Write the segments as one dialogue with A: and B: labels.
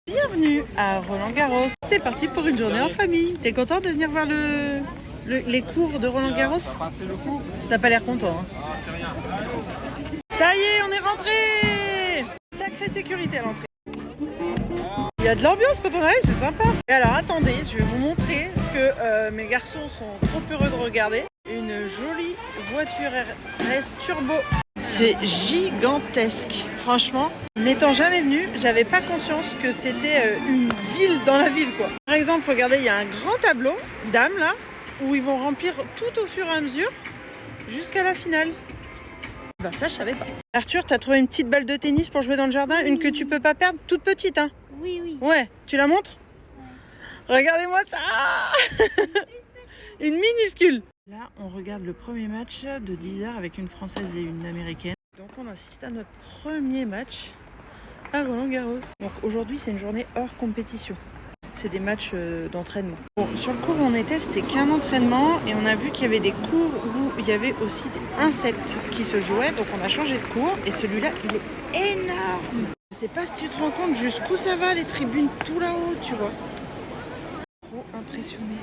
A: Bienvenue à Roland-Garros. C'est parti pour une journée en famille. T'es content de venir voir les cours de Roland-Garros? T'as pas l'air content, hein? Ça y est, on est rentré. Sacrée sécurité à l'entrée. Il y a de l'ambiance quand on arrive, c'est sympa. Et alors attendez, je vais vous montrer ce que mes garçons sont trop heureux de regarder. Une jolie voiture RS turbo. C'est gigantesque. Franchement, n'étant jamais venu, j'avais pas conscience que c'était une ville dans la ville, quoi. Par exemple, regardez, il y a un grand tableau dames là, où ils vont remplir tout au fur et à mesure jusqu'à la finale. Bah ça, je savais pas. Arthur, t'as trouvé une petite balle de tennis pour jouer dans le jardin, une que tu peux pas perdre, toute petite, hein?
B: Oui, oui.
A: Ouais, tu la montres? Ouais. Regardez-moi ça. Une minuscule. Là, on regarde le premier match de 10h avec une Française et une Américaine. Donc, on assiste à notre premier match à Roland-Garros. Donc, aujourd'hui, c'est une journée hors compétition. C'est des matchs d'entraînement. Bon, sur le cours où on était, c'était qu'un entraînement. Et on a vu qu'il y avait des cours où il y avait aussi un set qui se jouait. Donc, on a changé de cours. Et celui-là, il est énorme. Je sais pas si tu te rends compte jusqu'où ça va, les tribunes tout là-haut, tu vois. Trop impressionné.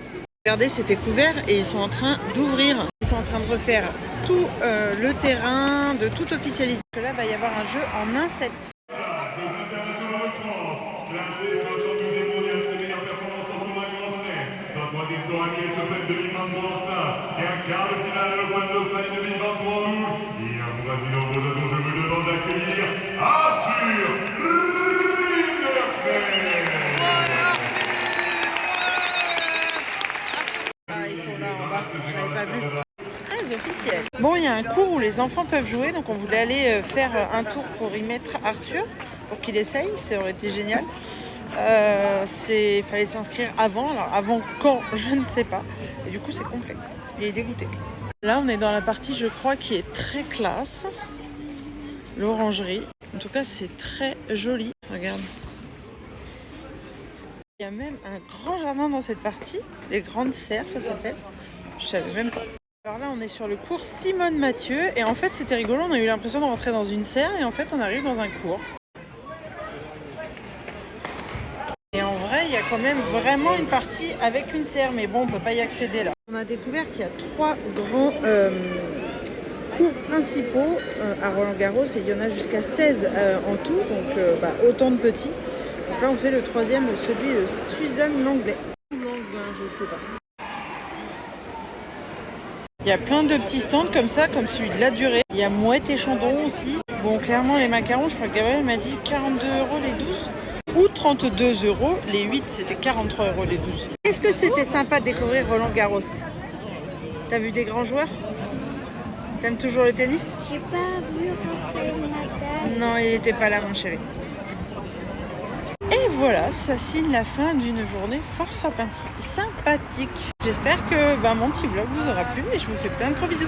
A: Regardez, c'était couvert et ils sont en train d'ouvrir. Ils sont en train de refaire tout le terrain, de tout officialiser. Là, il va y avoir un jeu en 1-7. Très officiel. Bon, il y a un cours où les enfants peuvent jouer, donc on voulait aller faire un tour pour y mettre Arthur, pour qu'il essaye, ça aurait été génial. Fallait s'inscrire avant, alors avant quand, je ne sais pas. Et du coup, c'est complet. Il est dégoûté. Là, on est dans la partie, je crois, qui est très classe. L'orangerie. En tout cas, c'est très joli. Regarde. Il y a même un grand jardin dans cette partie. Les grandes serres, ça s'appelle. Je savais même pas. Alors là, on est sur le cours Simone Mathieu. Et en fait, c'était rigolo. On a eu l'impression de rentrer dans une serre. Et en fait, on arrive dans un cours. Et en vrai, il y a quand même vraiment une partie avec une serre. Mais bon, on peut pas y accéder là. On a découvert qu'il y a 3 grands cours principaux à Roland-Garros. Et il y en a jusqu'à 16 en tout. Donc, autant de petits. Donc là, on fait le 3e, celui de Suzanne Langlais. Langlin, je ne sais pas. Il y a plein de petits stands comme ça, comme celui de la durée. Il y a Mouette et Chandon aussi. Bon, clairement, les macarons, je crois que Gabriel m'a dit 42 € les 12. Ou 32 € les 8, c'était 43 € les 12. Est-ce que c'était sympa de découvrir Roland-Garros? T'as vu des grands joueurs? T'aimes toujours le tennis?
B: J'ai pas vu Raphaël Nadal.
A: Non, il n'était pas là, mon chéri. Et voilà, ça signe la fin d'une journée fort sympathique. J'espère que mon petit vlog vous aura plu et je vous fais plein de gros bisous.